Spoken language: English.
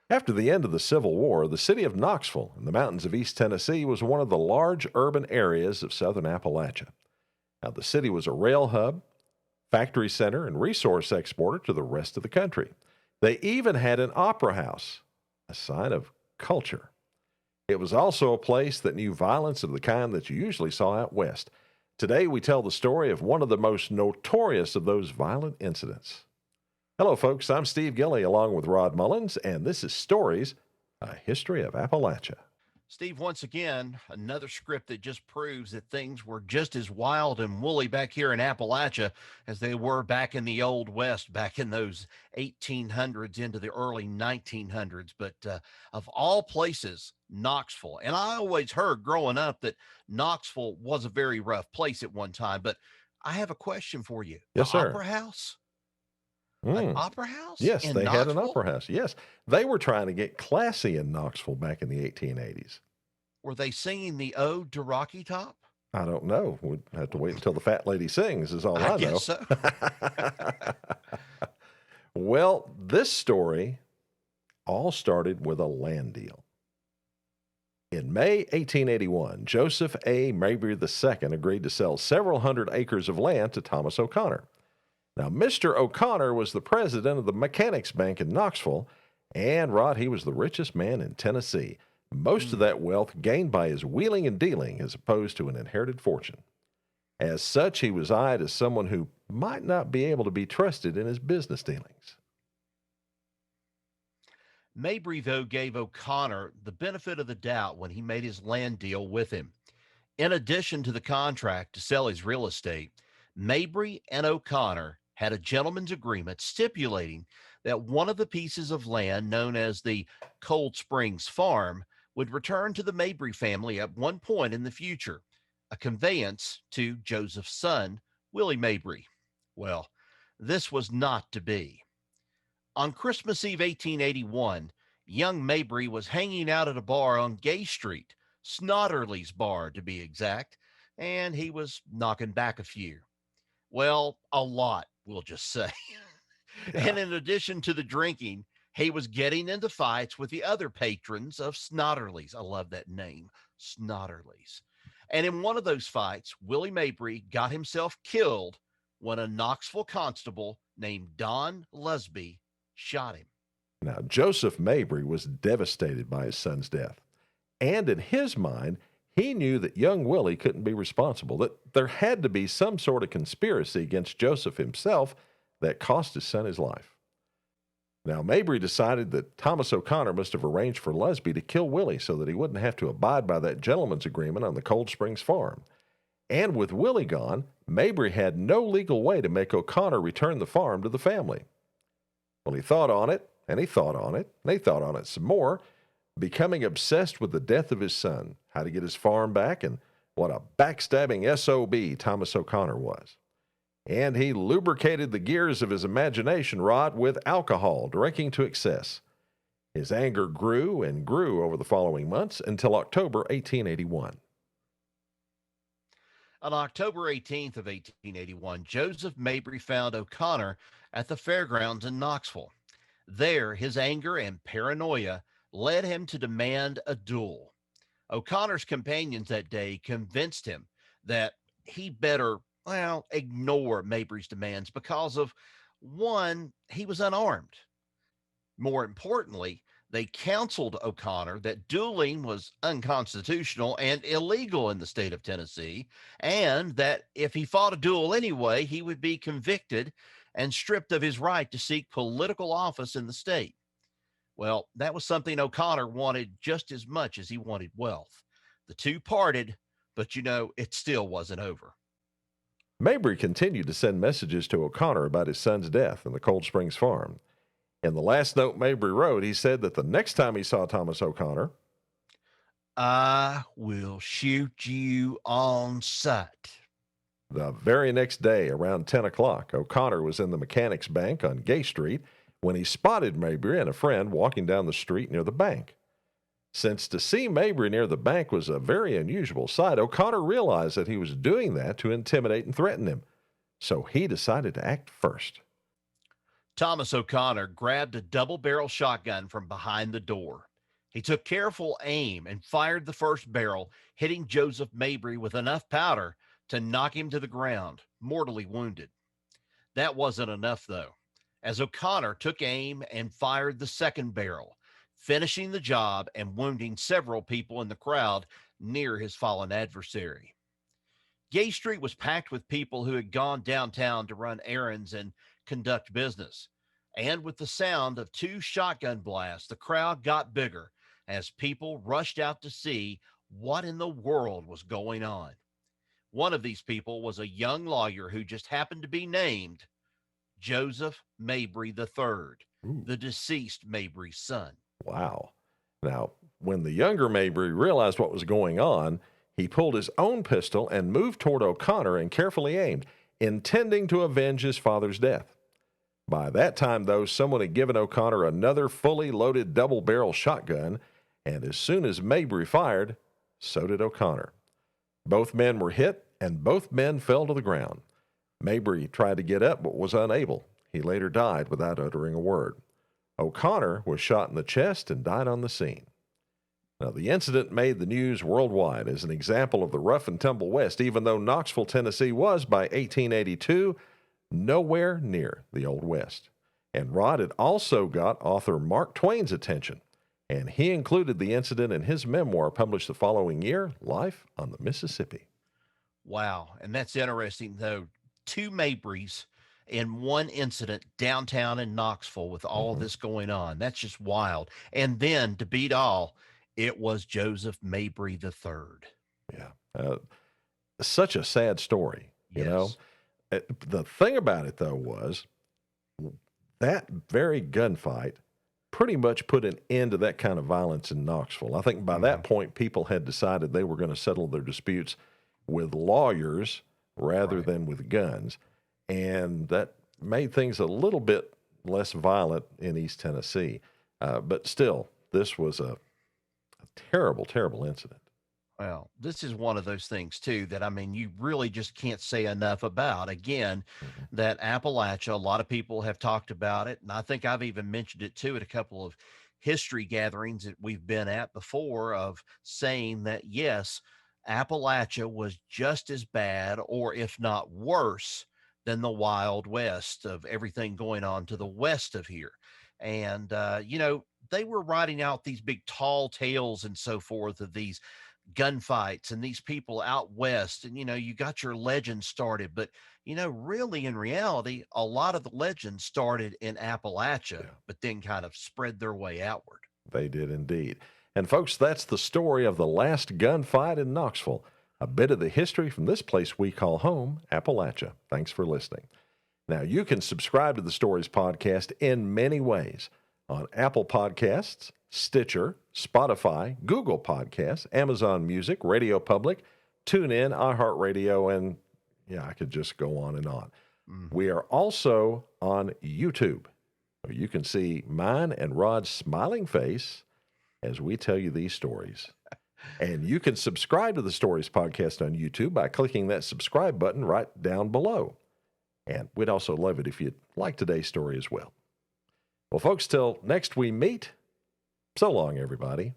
After the end of the Civil War, the city of Knoxville in the mountains of East Tennessee was one of the large urban areas of southern Appalachia. Now, the city was a rail hub, factory center, and resource exporter to the rest of the country. They even had an opera house, a sign of culture. It was also a place that knew violence of the kind that you usually saw out west. Today, we tell the story of one of the most notorious of those violent incidents. Hello, folks. I'm Steve Gilley along with Rod Mullins, and this is Stories, a History of Appalachia. Steve, once again, another script that just proves that things were just as wild and woolly back here in Appalachia as they were back in the Old West, back in those 1800s into the early 1900s. But of all places, Knoxville. And I always heard growing up that Knoxville was a very rough place at one time. But I have a question for you. The Yes, sir. Opera House? An Mm. opera house Yes, in they had an Knoxville? opera house. Yes, they were trying to get classy in Knoxville back in the 1880s. Were they singing the Ode to Rocky Top? I don't know. We'd have to wait until the fat lady sings, is all I I guess know. so. Well, this story all started with a land deal. In May 1881, Joseph A. Mabry II agreed to sell several hundred acres of land to Thomas O'Connor. Now, Mr. O'Connor was the president of the Mechanics Bank in Knoxville, and Rod, he was the richest man in Tennessee. Most of that wealth gained by his wheeling and dealing as opposed to an inherited fortune. As such, he was eyed as someone who might not be able to be trusted in his business dealings. Mabry, though, gave O'Connor the benefit of the doubt when he made his land deal with him. In addition to the contract to sell his real estate, Mabry and O'Connor had a gentleman's agreement stipulating that one of the pieces of land known as the Cold Springs Farm would return to the Mabry family at one point in the future, a conveyance to Joseph's son, Willie Mabry. Well, this was not to be. On Christmas Eve 1881, young Mabry was hanging out at a bar on Gay Street, Snotterly's bar to be exact, and he was knocking back a few. Well, a lot, we'll just say. Yeah. And in addition to the drinking, he was getting into fights with the other patrons of Snotterly's. I love that name, Snotterly's. And in one of those fights, Willie Mabry got himself killed when a Knoxville constable named Don Lusby shot him. Now, Joseph Mabry was devastated by his son's death. And in his mind, he knew that young Willie couldn't be responsible, that there had to be some sort of conspiracy against Joseph himself that cost his son his life. Now, Mabry decided that Thomas O'Connor must have arranged for Lusby to kill Willie so that he wouldn't have to abide by that gentleman's agreement on the Cold Springs farm. And with Willie gone, Mabry had no legal way to make O'Connor return the farm to the family. Well, he thought on it, and he thought on it, and he thought on it some more, becoming obsessed with the death of his son, how to get his farm back, and what a backstabbing SOB Thomas O'Connor was. And he lubricated the gears of his imagination, Rod, with alcohol, drinking to excess. His anger grew and grew over the following months until October 1881. On October 18th of 1881, Joseph Mabry found O'Connor at the fairgrounds in Knoxville. There, his anger and paranoia led him to demand a duel. O'Connor's companions that day convinced him that he better, ignore Mabry's demands because of one, he was unarmed. More importantly, they counseled O'Connor that dueling was unconstitutional and illegal in the state of Tennessee, and that if he fought a duel anyway, he would be convicted and stripped of his right to seek political office in the state. Well, that was something O'Connor wanted just as much as he wanted wealth. The two parted, but it still wasn't over. Mabry continued to send messages to O'Connor about his son's death in the Cold Springs farm. In the last note Mabry wrote, he said that the next time he saw Thomas O'Connor, I will shoot you on sight. the very next day around 10 o'clock, O'Connor was in the Mechanics Bank on Gay Street when he spotted Mabry and a friend walking down the street near the bank. Since to see Mabry near the bank was a very unusual sight, O'Connor realized that he was doing that to intimidate and threaten him. So he decided to act first. Thomas O'Connor grabbed a double barrel shotgun from behind the door. He took careful aim and fired the first barrel, hitting Joseph Mabry with enough powder to knock him to the ground, mortally wounded. That wasn't enough, though, as O'Connor took aim and fired the second barrel, finishing the job and wounding several people in the crowd near his fallen adversary. Gay Street was packed with people who had gone downtown to run errands and conduct business. And with the sound of two shotgun blasts, the crowd got bigger as people rushed out to see what in the world was going on. One of these people was a young lawyer who just happened to be named Joseph Mabry III, Ooh, the deceased Mabry's son. wow. Now, when the younger Mabry realized what was going on, he pulled his own pistol and moved toward O'Connor and carefully aimed, intending to avenge his father's death. By that time, though, someone had given O'Connor another fully loaded double-barrel shotgun, and as soon as Mabry fired, so did O'Connor. Both men were hit, and both men fell to the ground. Mabry tried to get up but was unable. He later died without uttering a word. O'Connor was shot in the chest and died on the scene. Now, the incident made the news worldwide as an example of the rough and tumble West, even though Knoxville, Tennessee was, by 1882, nowhere near the Old West. And Rod had also got author Mark Twain's attention, and he included the incident in his memoir published the following year, Life on the Mississippi. Wow. And that's interesting, though. Two Mabrys in one incident downtown in Knoxville with all of this going on. That's just wild. And then to beat all, it was Joseph Mabry III. Yeah. Such a sad story, you know. The thing about it, though, was that very gunfight pretty much put an end to that kind of violence in Knoxville. I think by that point, people had decided they were going to settle their disputes with lawyers rather than with guns. And that made things a little bit less violent in East Tennessee. But still, this was a terrible, terrible incident. Well, this is one of those things too that I mean, you really just can't say enough about. Again, that Appalachia, a lot of people have talked about it, and I think I've even mentioned it too at a couple of history gatherings that we've been at before of saying that yes, Appalachia was just as bad or if not worse than the Wild West of everything going on to the west of here. And they were writing out these big tall tales and so forth of these gunfights and these people out west, and you got your legends started, but really in reality a lot of the legends started in Appalachia, but then kind of spread their way outward. They did indeed. And folks, that's the story of the last gunfight in Knoxville, a bit of the history from this place we call home, Appalachia. Thanks for listening. Now, you can subscribe to the Stories Podcast in many ways on Apple Podcasts, Stitcher, Spotify, Google Podcasts, Amazon Music, Radio Public, TuneIn, iHeartRadio, and I could just go on and on. We are also on YouTube. You can see mine and Rod's smiling face as we tell you these stories. And you can subscribe to the Stories Podcast on YouTube by clicking that subscribe button right down below. And we'd also love it if you'd like today's story as well. Well, folks, till next we meet, so long, everybody.